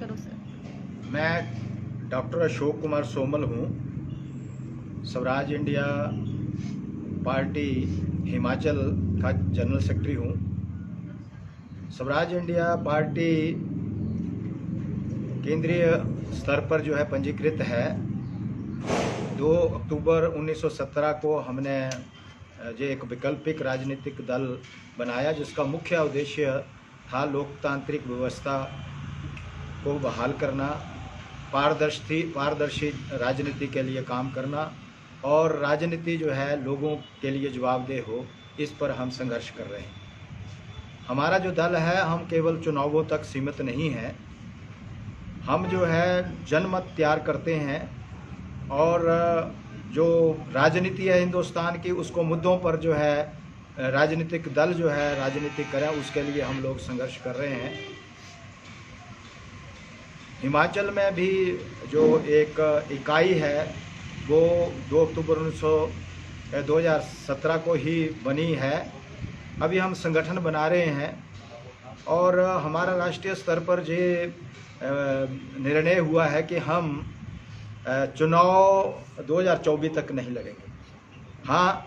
करो सर। मैं doctor Ashok Kumar Samuel हूँ, स्वराज इंडिया पार्टी हिमाचल का जनरल सेक्रेटरी हूँ। स्वराज इंडिया पार्टी केंद्रीय स्तर पर जो है पंजीकृत है। 2 अक्टूबर 1917 को हमने जो एक वैकल्पिक राजनीतिक दल बनाया, जिसका मुख्य उद्देश्य था लोकतांत्रिक व्यवस्था को बहाल करना, पारदर्शी राजनीति के लिए काम करना और राजनीति जो है लोगों के लिए जवाबदेह हो, इस पर हम संघर्ष कर रहे हैं। हमारा जो दल है, हम केवल चुनावों तक सीमित नहीं है। हम जो है जनमत तैयार करते हैं और जो राजनीति है हिंदुस्तान की, उसको मुद्दों पर जो है राजनीतिक दल जो है राजनीति करें, उसके लिए हम लोग संघर्ष कर रहे हैं। हिमाचल में भी जो एक इकाई है वो 2 अक्टूबर 2017 को ही बनी है। अभी हम संगठन बना रहे हैं और हमारा राष्ट्रीय स्तर पर ये निर्णय हुआ है कि हम चुनाव 2024 तक नहीं लड़ेंगे। हाँ,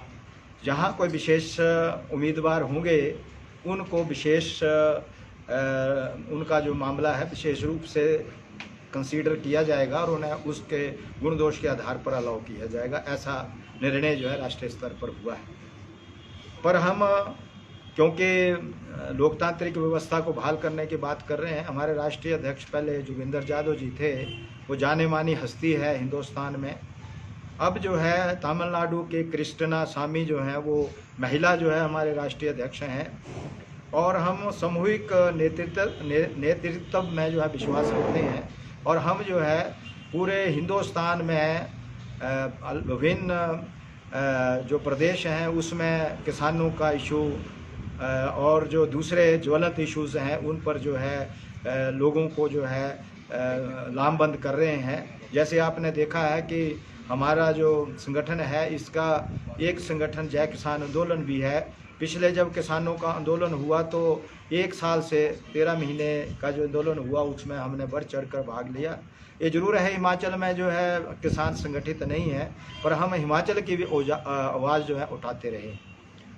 जहाँ कोई विशेष उम्मीदवार होंगे उनको विशेष उनका जो मामला है विशेष रूप से कंसीडर किया जाएगा और उन्हें उसके गुण दोष के आधार पर अलाउ किया जाएगा। ऐसा निर्णय जो है राष्ट्रीय स्तर पर हुआ है। पर हम क्योंकि लोकतांत्रिक व्यवस्था को बहाल करने की बात कर रहे हैं, हमारे राष्ट्रीय अध्यक्ष पहले जोगिंदर यादव जी थे, वो जाने मानी हस्ती है हिंदुस्तान में। अब जो है तमिलनाडु के कृष्णा स्वामी जो हैं वो महिला जो है हमारे राष्ट्रीय अध्यक्ष हैं और हम सामूहिक नेतृत्व में जो है विश्वास रखते हैं और हम जो है पूरे हिंदुस्तान में विभिन्न जो प्रदेश हैं उसमें किसानों का इशू और जो दूसरे ज्वलंत इश्यूज़ हैं उन पर जो है लोगों को जो है लामबंद कर रहे हैं। जैसे आपने देखा है कि हमारा जो संगठन है, इसका एक संगठन जय किसान आंदोलन भी है। पिछले जब किसानों का आंदोलन हुआ तो 1 साल से 13 महीने का जो आंदोलन हुआ उसमें हमने बढ़ चढ़ कर भाग लिया। ये जरूर है हिमाचल में जो है किसान संगठित नहीं है, पर हम हिमाचल की भी आवाज़ जो है उठाते रहे।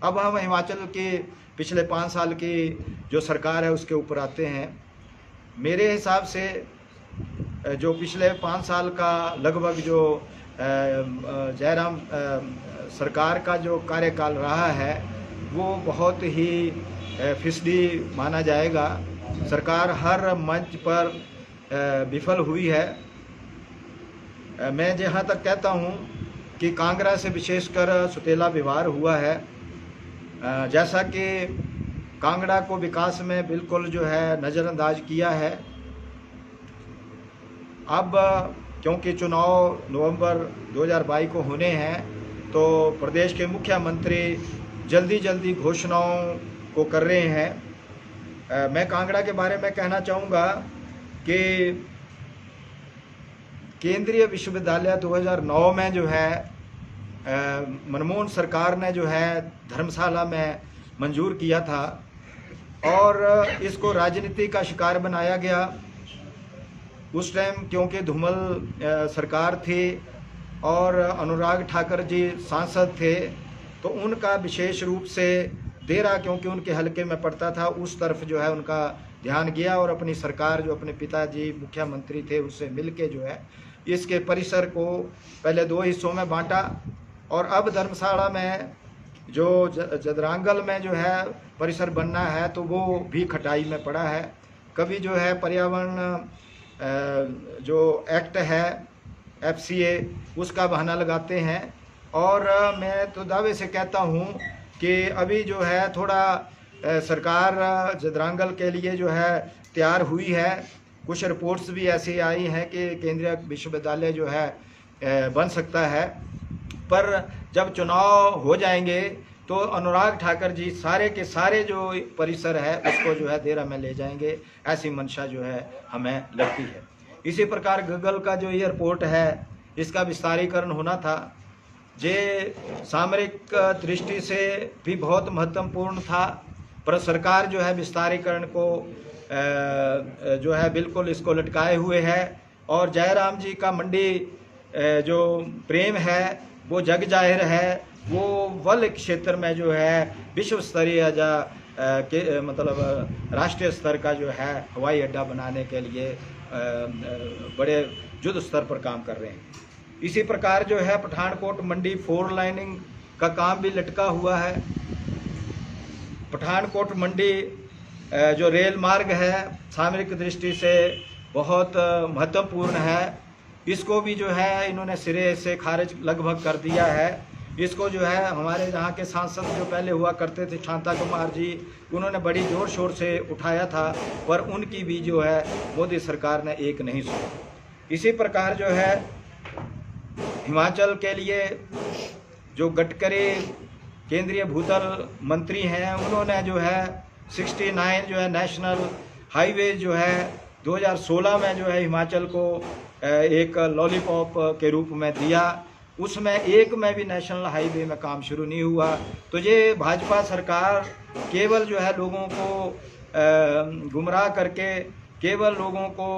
अब हम हिमाचल की पिछले 5 साल की जो सरकार है उसके ऊपर आते हैं। मेरे हिसाब से जो पिछले 5 साल का लगभग जो जयराम सरकार का जो कार्यकाल रहा है वो बहुत ही फिसली माना जाएगा। सरकार हर मंच पर विफल हुई है। मैं जहाँ तक कहता हूँ कि कांगड़ा से विशेषकर सुतेला व्यवहार हुआ है। जैसा कि कांगड़ा को विकास में बिल्कुल जो है नज़रअंदाज किया है। अब क्योंकि चुनाव नवंबर 2022 को होने हैं तो प्रदेश के मुख्यमंत्री जल्दी घोषणाओं को कर रहे हैं। मैं कांगड़ा के बारे में कहना चाहूँगा कि केंद्रीय विश्वविद्यालय 2009 में जो है मनमोहन सरकार ने जो है धर्मशाला में मंजूर किया था और इसको राजनीति का शिकार बनाया गया। उस टाइम क्योंकि धूमल सरकार थी और अनुराग ठाकुर जी सांसद थे तो उनका विशेष रूप से देरा, क्योंकि उनके हलके में पड़ता था, उस तरफ जो है उनका ध्यान गया और अपनी सरकार जो अपने पिताजी मुख्यमंत्री थे उससे मिलके जो है इसके परिसर को पहले 2 हिस्सों में बांटा और अब धर्मशाला में जो जदरांगल में जो है परिसर बनना है तो वो भी खटाई में पड़ा है। कभी जो है पर्यावरण जो एक्ट है FCA उसका बहाना लगाते हैं और मैं तो दावे से कहता हूँ कि अभी जो है थोड़ा सरकार जदरांगल के लिए जो है तैयार हुई है। कुछ रिपोर्ट्स भी ऐसी आई हैं कि केंद्रीय विश्वविद्यालय जो है बन सकता है, पर जब चुनाव हो जाएंगे तो अनुराग ठाकुर जी सारे के सारे जो परिसर है उसको जो है देरा में ले जाएंगे, ऐसी मंशा जो है हमें लगती है। इसी प्रकार गगल का जो एयरपोर्ट है इसका विस्तारीकरण होना था, ये सामरिक दृष्टि से भी बहुत महत्वपूर्ण था, पर सरकार जो है विस्तारीकरण को जो है बिल्कुल इसको लटकाए हुए है। और जयराम जी का मंडी जो प्रेम है वो जग जाहिर है। वो वल क्षेत्र में जो है विश्व स्तरीय के मतलब राष्ट्रीय स्तर का जो है हवाई अड्डा बनाने के लिए बड़े युद्ध स्तर पर काम कर रहे हैं। इसी प्रकार जो है पठानकोट मंडी 4 लाइनिंग का काम भी लटका हुआ है। पठानकोट मंडी जो रेल मार्ग है सामरिक दृष्टि से बहुत महत्वपूर्ण है। इसको भी जो है इन्होंने सिरे से खारिज लगभग कर दिया है। इसको जो है हमारे यहाँ के सांसद जो पहले हुआ करते थे शांता कुमार जी, उन्होंने बड़ी ज़ोर शोर से उठाया था, पर उनकी भी जो है मोदी सरकार ने एक नहीं सुनी। इसी प्रकार जो है हिमाचल के लिए जो गडकरी केंद्रीय भूतल मंत्री हैं, उन्होंने जो है 69 जो है नेशनल हाईवे जो है 2016 में जो है हिमाचल को एक लॉलीपॉप के रूप में दिया। उसमें एक में भी नेशनल हाईवे में काम शुरू नहीं हुआ। तो ये भाजपा सरकार केवल जो है लोगों को गुमराह करके, केवल लोगों को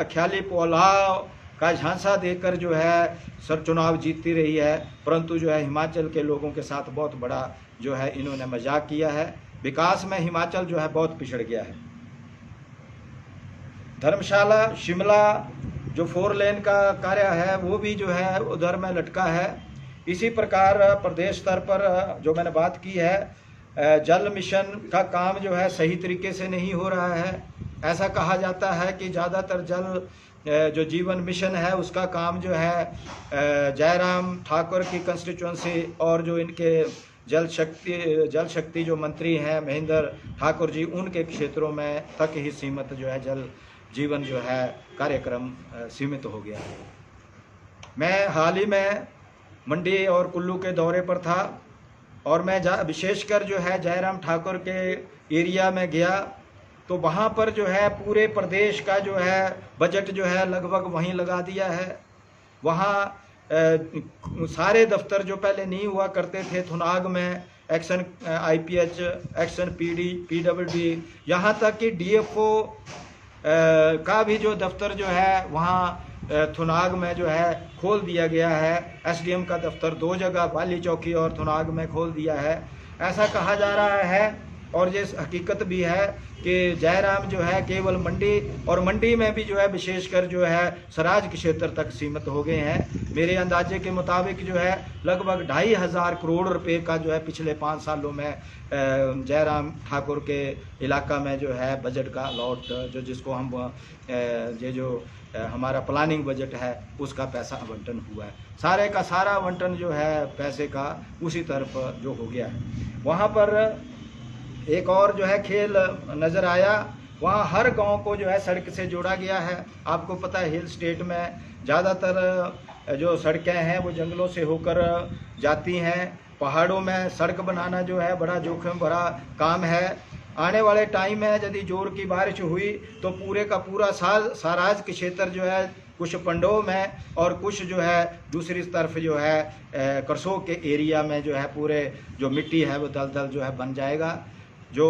ख्याली पुलाव का झांसा देकर जो है चुनाव जीतती रही है, परंतु जो है हिमाचल के लोगों के साथ बहुत बड़ा जो है इन्होंने मजाक किया है। विकास में हिमाचल जो है बहुत पिछड़ गया है। धर्मशाला शिमला जो 4 लेन का कार्य है वो भी जो है उधर में लटका है। इसी प्रकार प्रदेश स्तर पर जो मैंने बात की है जल मिशन का काम जो है सही तरीके से नहीं हो रहा है। ऐसा कहा जाता है कि ज़्यादातर जल जो जीवन मिशन है उसका काम जो है जयराम ठाकुर की कंस्टिट्यूंसी और जो इनके जल शक्ति जो मंत्री हैं महेंद्र ठाकुर जी, उनके क्षेत्रों में तक ही सीमित जो है जल जीवन जो है कार्यक्रम सीमित हो गया है। मैं हाल ही में मंडी और कुल्लू के दौरे पर था और मैं विशेषकर जो है जयराम ठाकुर के एरिया में गया, तो वहाँ पर जो है पूरे प्रदेश का जो है बजट जो है लगभग वहीं लगा दिया है। वहाँ सारे दफ्तर जो पहले नहीं हुआ करते थे, थुनाग में action IPH, action PD, PWD, यहाँ तक कि DFO का भी जो दफ्तर जो है वहाँ थुनाग में जो है खोल दिया गया है। SDM का दफ्तर 2 जगह बाली चौकी और थुनाग में खोल दिया है। ऐसा कहा जा रहा है और ये हकीकत भी है कि जयराम जो है केवल मंडी और मंडी में भी जो है विशेषकर जो है सराज क्षेत्र तक सीमित हो गए हैं। मेरे अंदाजे के मुताबिक जो है लगभग 2,500 करोड़ रुपए का जो है पिछले 5 सालों में जयराम ठाकुर के इलाका में जो है बजट का अलॉट जो जिसको हम ये जो हमारा प्लानिंग बजट है उसका पैसा आवंटन हुआ है। सारे का सारा आवंटन जो है पैसे का उसी तरफ जो हो गया है। वहाँ पर एक और जो है खेल नज़र आया, वहाँ हर गांव को जो है सड़क से जोड़ा गया है। आपको पता है हिल स्टेट में ज़्यादातर जो सड़कें हैं वो जंगलों से होकर जाती हैं। पहाड़ों में सड़क बनाना जो है बड़ा जोखिम भरा काम है। आने वाले टाइम में यदि जोर की बारिश हुई तो पूरे का पूरा साराज के क्षेत्र जो है कुछ पंडों में और कुछ जो है दूसरी तरफ जो है करसोग के एरिया में जो है पूरे जो मिट्टी है वो दलदल जो है बन जाएगा। जो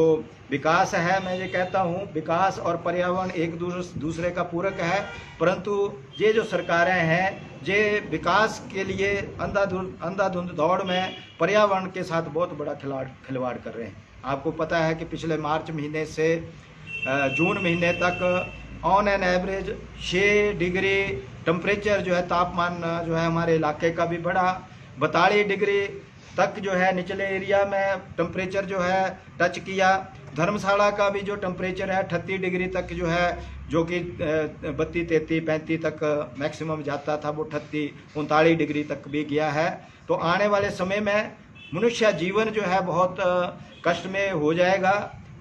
विकास है, मैं ये कहता हूँ विकास और पर्यावरण एक दूसरे का पूरक है, परंतु ये जो सरकारें हैं ये विकास के लिए अंधाधुंध दौड़ में पर्यावरण के साथ बहुत बड़ा खिलवाड़ कर रहे हैं। आपको पता है कि पिछले मार्च महीने से जून महीने तक on an average 6 degree temperature जो है तापमान जो है हमारे इलाके का भी बढ़ा। 42 डिग्री तक जो है निचले एरिया में टेम्परेचर जो है टच किया। धर्मशाला का भी जो टेम्परेचर है 38 डिग्री तक जो है, जो कि 32, 33, 35 तक मैक्सिमम जाता था, वो 38, 39 डिग्री तक भी गया है। तो आने वाले समय में मनुष्य जीवन जो है बहुत कष्ट में हो जाएगा,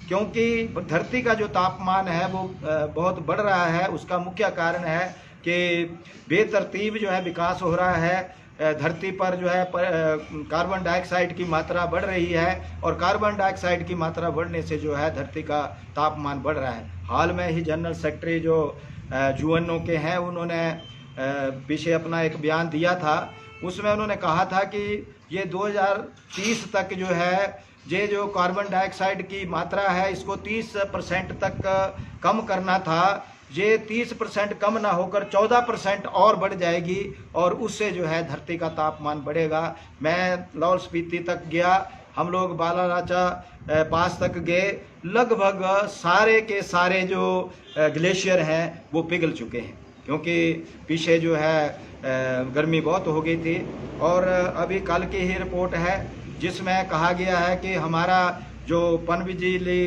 क्योंकि धरती का जो तापमान है वो बहुत बढ़ रहा है। उसका मुख्य कारण है कि बेतरतीब जो है विकास हो रहा है। धरती पर जो है कार्बन डाइऑक्साइड की मात्रा बढ़ रही है और कार्बन डाइऑक्साइड की मात्रा बढ़ने से जो है धरती का तापमान बढ़ रहा है। हाल में ही जनरल सेक्रेटरी जो UNO के हैं उन्होंने पीछे अपना एक बयान दिया था। उसमें उन्होंने कहा था कि ये 2030 तक जो है ये जो कार्बन डाइऑक्साइड की मात्रा है इसको 30% तक कम करना था, ये 30% कम ना होकर 14% और बढ़ जाएगी और उससे जो है धरती का तापमान बढ़ेगा। मैं लाहौल स्पीति तक गया, हम लोग बालाराचा पास तक गए, लगभग सारे के सारे जो ग्लेशियर हैं वो पिघल चुके हैं, क्योंकि पीछे जो है गर्मी बहुत हो गई थी। और अभी कल की ही रिपोर्ट है जिसमें कहा गया है कि हमारा जो पनबिजली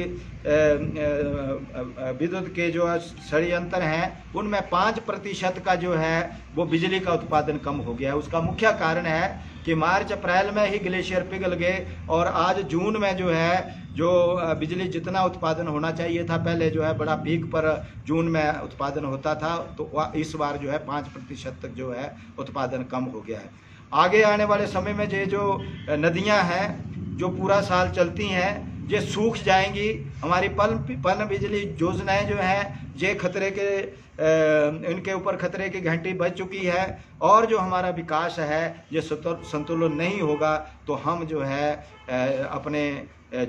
विद्युत के जो षड्यंत्र हैं उनमें 5% का जो है वो बिजली का उत्पादन कम हो गया है। उसका मुख्य कारण है कि मार्च अप्रैल में ही ग्लेशियर पिघल गए और आज जून में जो है जो बिजली जितना उत्पादन होना चाहिए था, पहले जो है बड़ा पीक पर जून में उत्पादन होता था, तो इस बार जो है 5% तक जो है उत्पादन कम हो गया है। आगे आने वाले समय में ये जो नदियां हैं जो पूरा साल चलती हैं ये सूख जाएंगी। हमारी पन बिजली योजनाएं जो हैं ये खतरे के इनके ऊपर खतरे की घंटी बज चुकी है और जो हमारा विकास है ये संतुलन नहीं होगा तो हम जो है अपने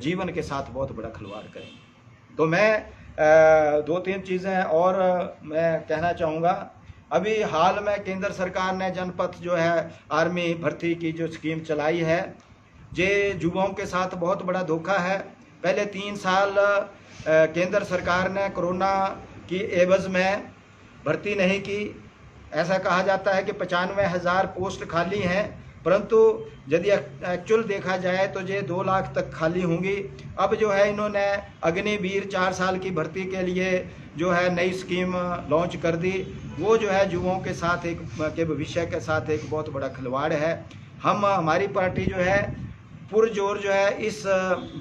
जीवन के साथ बहुत बड़ा खिलवाड़ करेंगे। तो मैं 2-3 चीज़ें और मैं कहना चाहूँगा। अभी हाल में केंद्र सरकार ने जनपथ जो है आर्मी भर्ती की जो स्कीम चलाई है, ये युवाओं के साथ बहुत बड़ा धोखा है। पहले 3 साल केंद्र सरकार ने कोरोना की एवज में भर्ती नहीं की। ऐसा कहा जाता है कि 95,000 पोस्ट खाली हैं, परंतु यदि एक्चुअल देखा जाए तो ये 2 लाख तक खाली होंगी। अब जो है इन्होंने अग्निवीर 4 साल की भर्ती के लिए जो है नई स्कीम लॉन्च कर दी। वो जो है युवाओं के साथ के भविष्य के साथ एक बहुत बड़ा खिलवाड़ है। हमारी पार्टी जो है पुरजोर जो है इस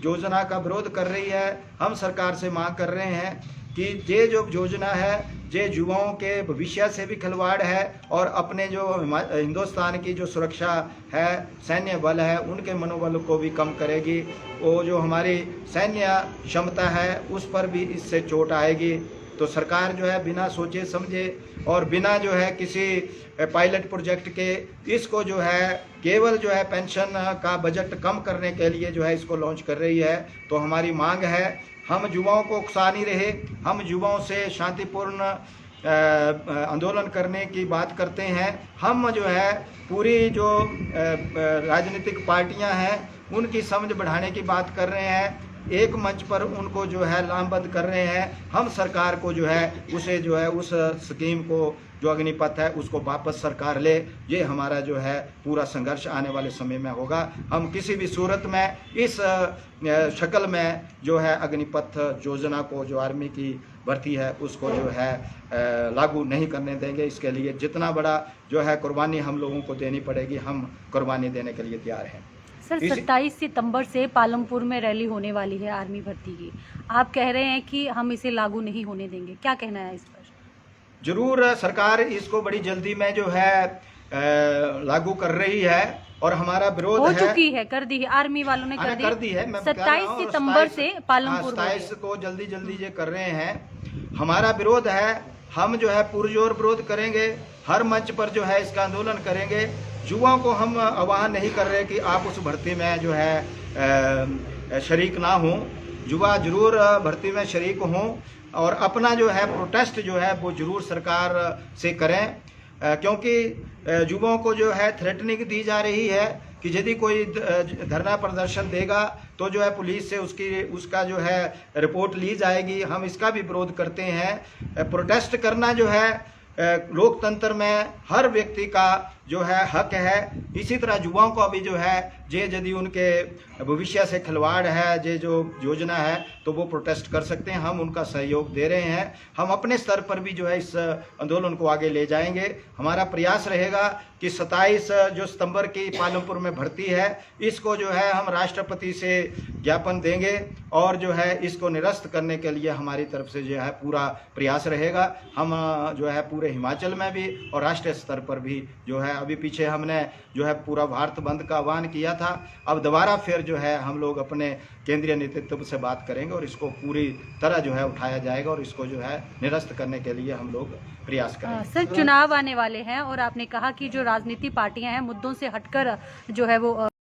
योजना का विरोध कर रही है। हम सरकार से मांग कर रहे हैं कि ये जो योजना है ये युवाओं के भविष्य से भी खिलवाड़ है और अपने जो हिंदुस्तान की जो सुरक्षा है, सैन्य बल है, उनके मनोबल को भी कम करेगी। वो जो हमारी सैन्य क्षमता है उस पर भी इससे चोट आएगी। तो सरकार जो है बिना सोचे समझे और बिना जो है किसी पायलट प्रोजेक्ट के इसको जो है केवल जो है पेंशन का बजट कम करने के लिए जो है इसको लॉन्च कर रही है। तो हमारी मांग है हम युवाओं को उकसा नहीं रहे, हम युवाओं से शांतिपूर्ण आंदोलन करने की बात करते हैं। हम जो है पूरी जो राजनीतिक पार्टियां हैं उनकी समझ बढ़ाने की बात कर रहे हैं, एक मंच पर उनको जो है लामबंद कर रहे हैं। हम सरकार को जो है उसे जो है उस स्कीम को जो अग्निपथ है उसको वापस सरकार ले। ये हमारा जो है पूरा संघर्ष आने वाले समय में होगा। हम किसी भी सूरत में इस शक्ल में जो है अग्निपथ योजना को जो आर्मी की भर्ती है उसको जो है लागू नहीं करने देंगे। इसके लिए जितना बड़ा जो है कुर्बानी हम लोगों को देनी पड़ेगी, हम कुर्बानी देने के लिए तैयार हैं। सर 27 सितंबर से पालमपुर में रैली होने वाली है आर्मी भर्ती की, आप कह रहे हैं कि हम इसे लागू नहीं होने देंगे, क्या कहना है इस पर? जरूर सरकार इसको बड़ी जल्दी में जो है लागू कर रही है और हमारा विरोध हो चुकी है, कर दी है, आर्मी वालों ने कर दी है। 27 सितंबर से पालमपुर 27 को जल्दी ये कर रहे हैं। हमारा विरोध है, हम जो है पुरजोर विरोध करेंगे, हर मंच पर जो है इसका आंदोलन करेंगे। युवाओं को हम आह्वान नहीं कर रहे कि आप उस भर्ती में जो है शरीक ना हों। युवा जरूर भर्ती में शरीक हों और अपना जो है प्रोटेस्ट जो है वो जरूर सरकार से करें, क्योंकि युवाओं को जो है थ्रेटनिंग दी जा रही है कि यदि कोई धरना प्रदर्शन देगा तो जो है पुलिस से उसका जो है रिपोर्ट ली जाएगी। हम इसका भी विरोध करते हैं। प्रोटेस्ट करना जो है लोकतंत्र में हर व्यक्ति का जो है हक है। इसी तरह युवाओं को भी जो है यदि उनके भविष्य से खिलवाड़ है, ये जो योजना है तो वो प्रोटेस्ट कर सकते हैं। हम उनका सहयोग दे रहे हैं। हम अपने स्तर पर भी जो है इस आंदोलन को आगे ले जाएंगे। हमारा प्रयास रहेगा कि 27 जो सितंबर की पालमपुर में भर्ती है इसको जो है हम राष्ट्रपति से ज्ञापन देंगे और जो है इसको निरस्त करने के लिए हमारी तरफ से जो है पूरा प्रयास रहेगा। हम जो है पूरे हिमाचल में भी और राष्ट्रीय स्तर पर भी जो है अभी पीछे हमने जो है पूरा भारत बंद का आह्वान किया था। अब दोबारा फिर जो है हम लोग अपने केंद्रीय नेतृत्व से बात करेंगे और इसको पूरी तरह जो है उठाया जाएगा और इसको जो है निरस्त करने के लिए हम लोग प्रयास करेंगे। सर चुनाव आने वाले हैं और आपने कहा कि जो राजनीतिक पार्टियां हैं मुद्दों से हटकर जो है वो